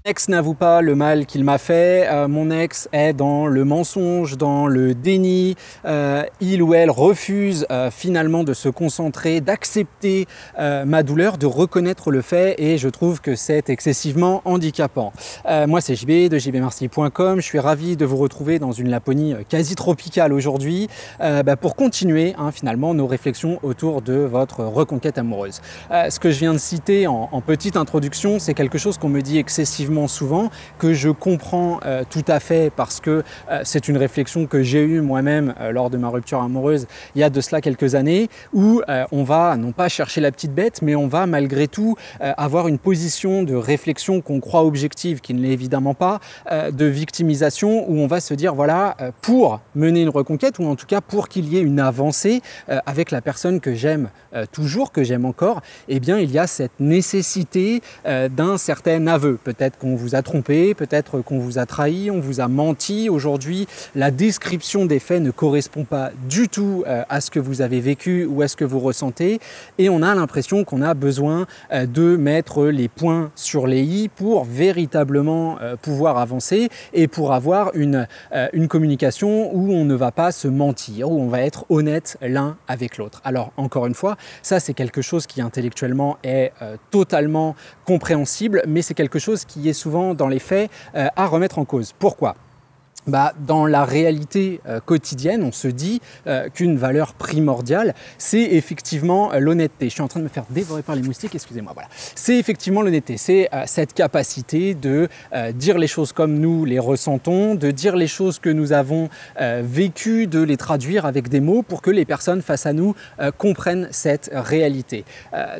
ex n'avoue pas le mal qu'il m'a fait, mon ex est dans le mensonge, dans le déni, il ou elle refuse finalement de se concentrer, d'accepter ma douleur, de reconnaître le fait et je trouve que c'est excessivement handicapant. Moi c'est JB de jbmarseille.com, je suis ravi de vous retrouver dans une Laponie quasi tropicale aujourd'hui pour continuer finalement nos réflexions autour de votre reconquête amoureuse. Ce que je viens de citer en petite introduction, c'est quelque chose qu'on me dit excessivement souvent, que je comprends tout à fait parce que c'est une réflexion que j'ai eue moi-même lors de ma rupture amoureuse il y a de cela quelques années, où on va non pas chercher la petite bête, mais on va malgré tout avoir une position de réflexion qu'on croit objective, qui ne l'est évidemment pas, de victimisation, où on va se dire voilà, pour mener une reconquête, ou en tout cas pour qu'il y ait une avancée avec la personne que j'aime toujours, que j'aime encore, eh bien il y a cette nécessité d'un certain aveu. Peut-être qu'on vous a trompé, peut-être qu'on vous a trahi, on vous a menti. Aujourd'hui, la description des faits ne correspond pas du tout à ce que vous avez vécu ou à ce que vous ressentez et on a l'impression qu'on a besoin de mettre les points sur les i pour véritablement pouvoir avancer et pour avoir une communication où on ne va pas se mentir, où on va être honnête l'un avec l'autre. Alors encore une fois, ça c'est quelque chose qui intellectuellement est totalement compréhensible, mais c'est quelque chose qui est souvent dans les faits à remettre en cause. Pourquoi ? Dans la réalité quotidienne, on se dit qu'une valeur primordiale, c'est effectivement l'honnêteté. Je suis en train de me faire dévorer par les moustiques, excusez-moi. Voilà. C'est effectivement l'honnêteté, c'est cette capacité de dire les choses comme nous les ressentons, de dire les choses que nous avons vécues, de les traduire avec des mots pour que les personnes face à nous comprennent cette réalité.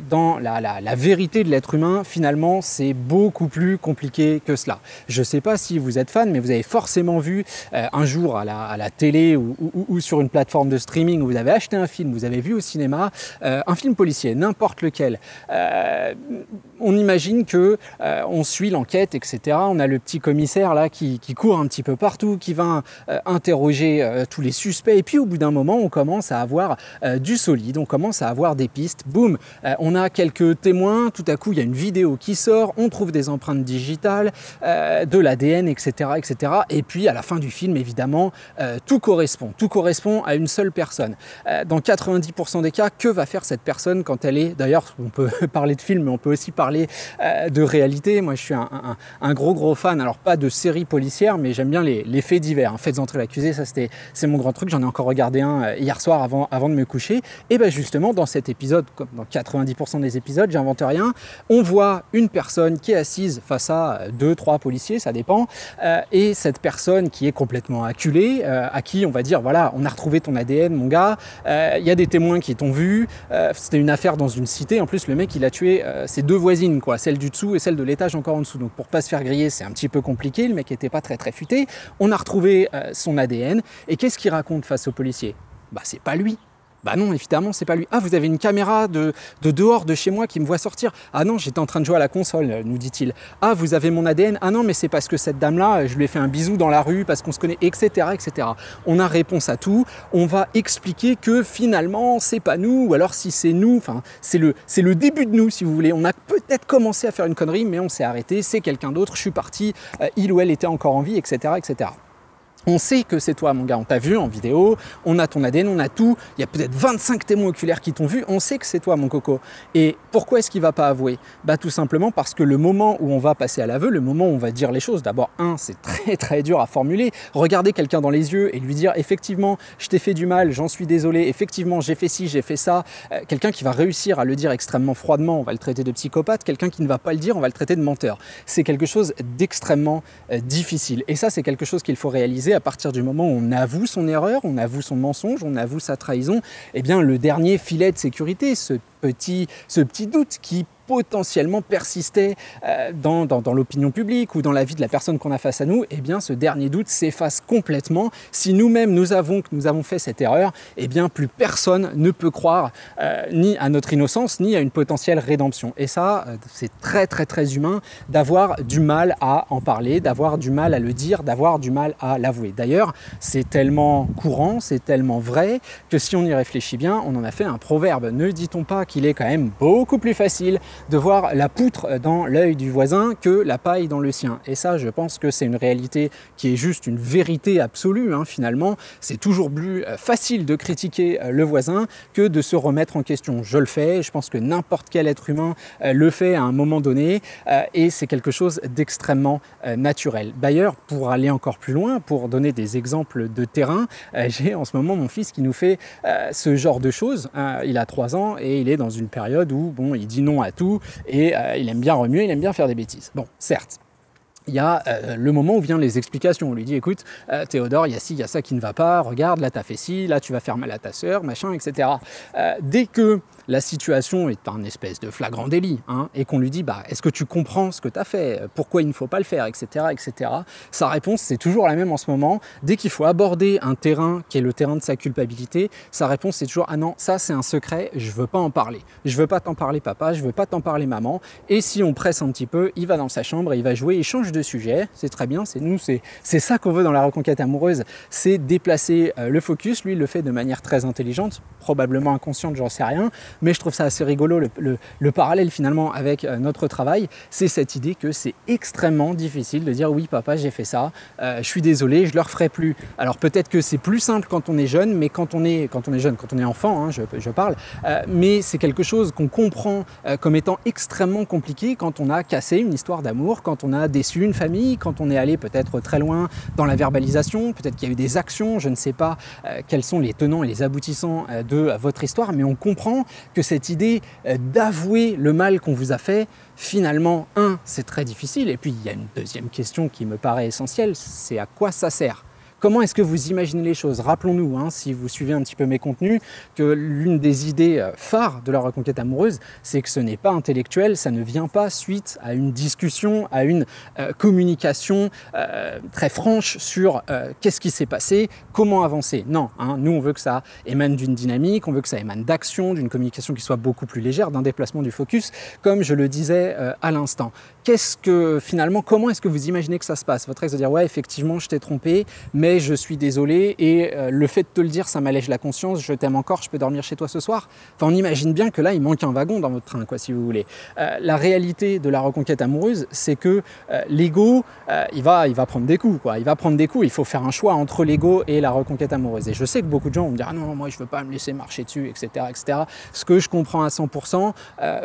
Dans la vérité de l'être humain, finalement, c'est beaucoup plus compliqué que cela. Je ne sais pas si vous êtes fan, mais vous avez forcément vu un jour à la télé ou sur une plateforme de streaming où vous avez acheté un film, vous avez vu au cinéma un film policier, n'importe lequel. On imagine que on suit l'enquête, etc. On a le petit commissaire là qui court un petit peu partout, qui va interroger tous les suspects et puis au bout d'un moment on commence à avoir du solide, on commence à avoir des pistes, boum, on a quelques témoins, tout à coup il y a une vidéo qui sort, on trouve des empreintes digitales, de l'ADN, etc., etc. Et puis à la fin du film, évidemment, tout correspond à une seule personne. Dans 90% des cas, que va faire cette personne quand elle est, d'ailleurs, on peut parler de film, mais on peut aussi parler de réalité. Moi, je suis un gros fan, alors pas de séries policières, mais j'aime bien les faits divers. Faites entrer l'accusé, ça c'est mon grand truc, j'en ai encore regardé un hier soir avant de me coucher. Et bien justement, dans cet épisode, comme dans 90% des épisodes, j'invente rien, on voit une personne qui est assise face à 2-3 policiers, ça dépend, et cette personne qui est complètement acculée, à qui on va dire voilà, on a retrouvé ton ADN mon gars, il y a des témoins qui t'ont vu, c'était une affaire dans une cité, en plus le mec il a tué ses deux voisines, quoi, celle du dessous et celle de l'étage encore en dessous, donc pour pas se faire griller c'est un petit peu compliqué, le mec était pas très futé, on a retrouvé son ADN et qu'est-ce qu'il raconte face aux policiers ? C'est pas lui. Non, évidemment, c'est pas lui. Ah, vous avez une caméra de dehors de chez moi qui me voit sortir. Ah non, j'étais en train de jouer à la console, nous dit-il. Ah, vous avez mon ADN. Ah non, mais c'est parce que cette dame-là, je lui ai fait un bisou dans la rue parce qu'on se connaît, etc., etc. On a réponse à tout. On va expliquer que finalement, c'est pas nous, ou alors si c'est nous, c'est le début de nous, si vous voulez. On a peut-être commencé à faire une connerie, mais on s'est arrêté. C'est quelqu'un d'autre. Je suis parti. Il ou elle était encore en vie, etc., etc. On sait que c'est toi mon gars, on t'a vu en vidéo, on a ton ADN, on a tout, il y a peut-être 25 témoins oculaires qui t'ont vu, on sait que c'est toi mon coco. Et pourquoi est-ce qu'il ne va pas avouer ? Tout simplement parce que le moment où on va passer à l'aveu, le moment où on va dire les choses, d'abord c'est très dur à formuler, regarder quelqu'un dans les yeux et lui dire effectivement je t'ai fait du mal, j'en suis désolé, effectivement j'ai fait ci, j'ai fait ça, quelqu'un qui va réussir à le dire extrêmement froidement, on va le traiter de psychopathe, quelqu'un qui ne va pas le dire, on va le traiter de menteur. C'est quelque chose d'extrêmement difficile et ça c'est quelque chose qu'il faut réaliser à partir du moment où on avoue son erreur, on avoue son mensonge, on avoue sa trahison, eh bien le dernier filet de sécurité, ce petit doute qui potentiellement persistait dans l'opinion publique ou dans la vie de la personne qu'on a face à nous, eh bien ce dernier doute s'efface complètement. Si nous-mêmes nous avons fait cette erreur, eh bien plus personne ne peut croire ni à notre innocence ni à une potentielle rédemption. Et ça, c'est très humain d'avoir du mal à en parler, d'avoir du mal à le dire, d'avoir du mal à l'avouer. D'ailleurs, c'est tellement courant, c'est tellement vrai que si on y réfléchit bien, on en a fait un proverbe. Ne dit-on pas qu'il est quand même beaucoup plus facile de voir la poutre dans l'œil du voisin que la paille dans le sien. Et ça, je pense que c'est une réalité qui est juste une vérité absolue, hein, finalement. C'est toujours plus facile de critiquer le voisin que de se remettre en question. Je le fais, je pense que n'importe quel être humain le fait à un moment donné, et c'est quelque chose d'extrêmement naturel. D'ailleurs, pour aller encore plus loin, pour donner des exemples de terrain, j'ai en ce moment mon fils qui nous fait ce genre de choses. Il a 3 ans et il est dans une période où bon, il dit non à tout et il aime bien remuer, il aime bien faire des bêtises. Bon, certes. Il y a le moment où viennent les explications. On lui dit, écoute, Théodore, il y a ci, il y a ça qui ne va pas, regarde, là t'as fait ci, là tu vas faire mal à ta sœur, machin, etc. Dès que la situation est un espèce de flagrant délit, hein, et qu'on lui dit, bah, est-ce que tu comprends ce que tu as fait, pourquoi il ne faut pas le faire, etc., etc., sa réponse, c'est toujours la même en ce moment. Dès qu'il faut aborder un terrain qui est le terrain de sa culpabilité, sa réponse, c'est toujours, ah non, ça c'est un secret, je ne veux pas en parler. Je ne veux pas t'en parler papa, je ne veux pas t'en parler maman. Et si on presse un petit peu, il va dans sa chambre, il va jouer, il change de sujet, c'est très bien, c'est ça qu'on veut dans la reconquête amoureuse, c'est déplacer le focus. Lui, il le fait de manière très intelligente, probablement inconsciente, j'en sais rien, mais je trouve ça assez rigolo, le parallèle finalement avec notre travail, c'est cette idée que c'est extrêmement difficile de dire oui papa j'ai fait ça, je suis désolé, je ne le referai plus. Alors peut-être que c'est plus simple quand on est jeune, mais quand on est enfant, hein, je parle, mais c'est quelque chose qu'on comprend comme étant extrêmement compliqué quand on a cassé une histoire d'amour, quand on a déçu une famille, quand on est allé peut-être très loin dans la verbalisation, peut-être qu'il y a eu des actions, je ne sais pas quels sont les tenants et les aboutissants de votre histoire, mais on comprend que cette idée d'avouer le mal qu'on vous a fait, finalement, c'est très difficile. Et puis, il y a une deuxième question qui me paraît essentielle, c'est à quoi ça sert ? Comment est-ce que vous imaginez les choses? Rappelons-nous, hein, si vous suivez un petit peu mes contenus, que l'une des idées phares de la reconquête amoureuse, c'est que ce n'est pas intellectuel, ça ne vient pas suite à une discussion, à une communication très franche sur qu'est-ce qui s'est passé, comment avancer. Non, hein, nous on veut que ça émane d'une dynamique, on veut que ça émane d'action, d'une communication qui soit beaucoup plus légère, d'un déplacement du focus, comme je le disais à l'instant. Comment est-ce que vous imaginez que ça se passe? Votre ex va dire ouais, effectivement, je t'ai trompé, mais je suis désolé et le fait de te le dire, ça m'allège la conscience, je t'aime encore, je peux dormir chez toi ce soir. Enfin, on imagine bien que là, il manque un wagon dans votre train, quoi, si vous voulez. La réalité de la reconquête amoureuse, c'est que l'ego, il va prendre des coups, quoi. Il va prendre des coups, il faut faire un choix entre l'ego et la reconquête amoureuse. Et je sais que beaucoup de gens vont me dire, ah non, moi, je veux pas me laisser marcher dessus, etc., etc. Ce que je comprends à 100%,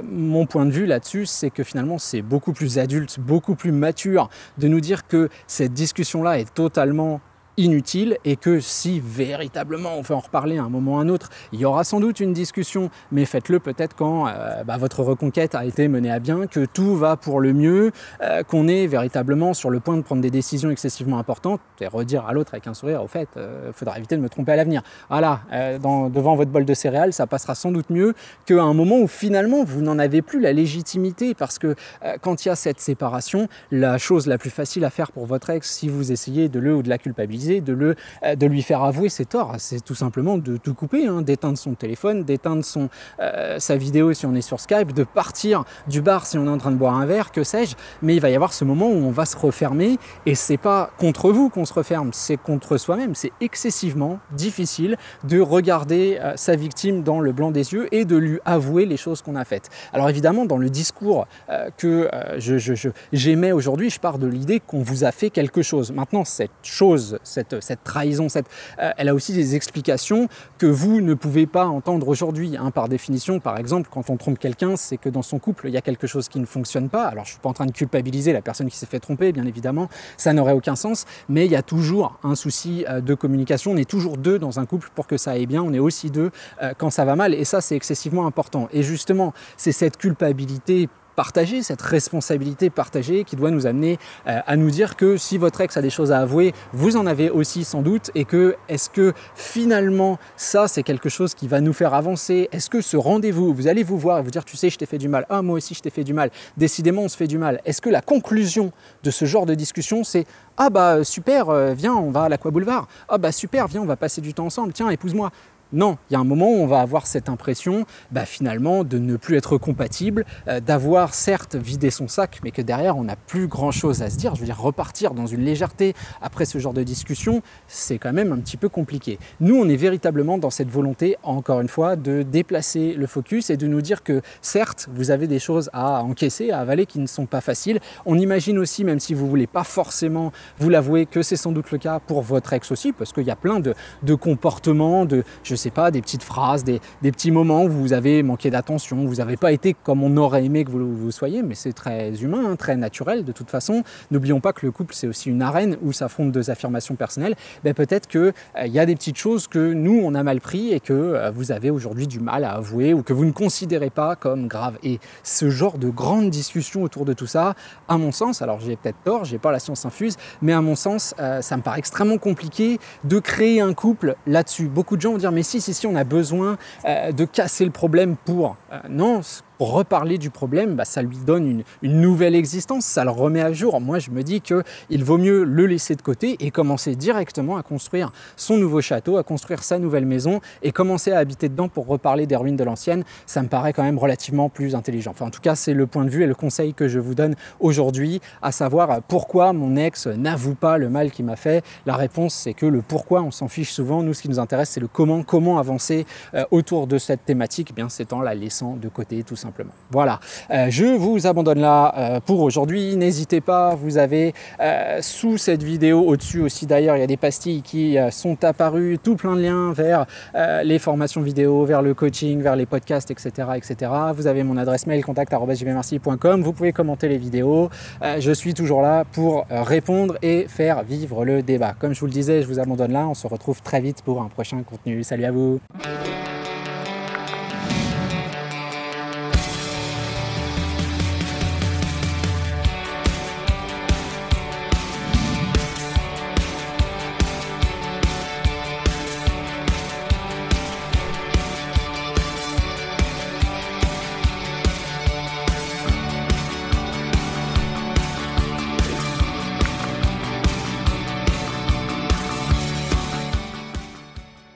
mon point de vue là-dessus, c'est que finalement, c'est beaucoup plus adulte, beaucoup plus mature de nous dire que cette discussion-là est totalement inutile et que si véritablement on veut en reparler à un moment ou à un autre, il y aura sans doute une discussion, mais faites-le peut-être quand votre reconquête a été menée à bien, que tout va pour le mieux, qu'on est véritablement sur le point de prendre des décisions excessivement importantes et redire à l'autre avec un sourire, au fait, faudra éviter de me tromper à l'avenir. Voilà, devant votre bol de céréales, ça passera sans doute mieux qu'à un moment où finalement vous n'en avez plus la légitimité, parce que quand il y a cette séparation, la chose la plus facile à faire pour votre ex, si vous essayez de le ou de la culpabiliser, de lui faire avouer ses torts, c'est tout simplement de tout couper, hein, d'éteindre son téléphone, d'éteindre sa vidéo si on est sur Skype, de partir du bar si on est en train de boire un verre, que sais-je, mais il va y avoir ce moment où on va se refermer et c'est pas contre vous qu'on se referme, c'est contre soi-même. C'est excessivement difficile de regarder sa victime dans le blanc des yeux et de lui avouer les choses qu'on a faites. Alors évidemment, dans le discours que j'émets aujourd'hui, je pars de l'idée qu'on vous a fait quelque chose. Maintenant, cette chose, cette trahison, elle a aussi des explications que vous ne pouvez pas entendre aujourd'hui, hein, par définition. Par exemple, quand on trompe quelqu'un, c'est que dans son couple, il y a quelque chose qui ne fonctionne pas. Alors, je ne suis pas en train de culpabiliser la personne qui s'est fait tromper, bien évidemment, ça n'aurait aucun sens, mais il y a toujours un souci de communication. On est toujours deux dans un couple pour que ça aille bien, on est aussi deux quand ça va mal, et ça, c'est excessivement important. Et justement, c'est cette culpabilité partagée, cette responsabilité partagée qui doit nous amener à nous dire que si votre ex a des choses à avouer, vous en avez aussi sans doute, et que est-ce que finalement ça c'est quelque chose qui va nous faire avancer? Est-ce que ce rendez-vous, vous allez vous voir et vous dire tu sais je t'ai fait du mal, ah moi aussi je t'ai fait du mal, décidément on se fait du mal, est-ce que la conclusion de ce genre de discussion c'est ah bah super, viens on va à l'Aqua Boulevard, ah bah super, viens on va passer du temps ensemble, tiens épouse-moi? Non, il y a un moment où on va avoir cette impression finalement de ne plus être compatible, d'avoir certes vidé son sac, mais que derrière on n'a plus grand chose à se dire. Je veux dire, repartir dans une légèreté après ce genre de discussion, c'est quand même un petit peu compliqué. Nous, on est véritablement dans cette volonté, encore une fois, de déplacer le focus et de nous dire que certes, vous avez des choses à encaisser, à avaler qui ne sont pas faciles. On imagine aussi, même si vous ne voulez pas forcément vous l'avouer, que c'est sans doute le cas pour votre ex aussi, parce qu'il y a plein de comportements, je sais pas, des petites phrases, des petits moments où vous avez manqué d'attention, où vous n'avez pas été comme on aurait aimé que vous soyez, mais c'est très humain, hein, très naturel de toute façon. N'oublions pas que le couple, c'est aussi une arène où s'affrontent deux affirmations personnelles. Peut-être qu'il y a des petites choses que nous, on a mal pris et que vous avez aujourd'hui du mal à avouer ou que vous ne considérez pas comme grave. Et ce genre de grande discussion autour de tout ça, à mon sens, alors j'ai peut-être tort, j'ai pas la science infuse, mais à mon sens, ça me paraît extrêmement compliqué de créer un couple là-dessus. Beaucoup de gens vont dire mais si, on a besoin de casser le problème pour... non, pour reparler du problème, ça lui donne une nouvelle existence, ça le remet à jour. Moi, je me dis qu'il vaut mieux le laisser de côté et commencer directement à construire son nouveau château, à construire sa nouvelle maison et commencer à habiter dedans pour reparler des ruines de l'ancienne. Ça me paraît quand même relativement plus intelligent. Enfin, en tout cas, c'est le point de vue et le conseil que je vous donne aujourd'hui, à savoir pourquoi mon ex n'avoue pas le mal qu'il m'a fait. La réponse, c'est que le pourquoi, on s'en fiche souvent. Nous, ce qui nous intéresse, c'est le comment avancer autour de cette thématique, c'est en la laissant de côté tout simplement. Voilà, je vous abandonne là pour aujourd'hui. N'hésitez pas, vous avez sous cette vidéo, au-dessus aussi d'ailleurs, il y a des pastilles qui sont apparues, tout plein de liens vers les formations vidéo, vers le coaching, vers les podcasts, etc. etc. Vous avez mon adresse mail contact@jvmarcy.com. Vous pouvez commenter les vidéos. Je suis toujours là pour répondre et faire vivre le débat. Comme je vous le disais, je vous abandonne là. On se retrouve très vite pour un prochain contenu. Salut à vous!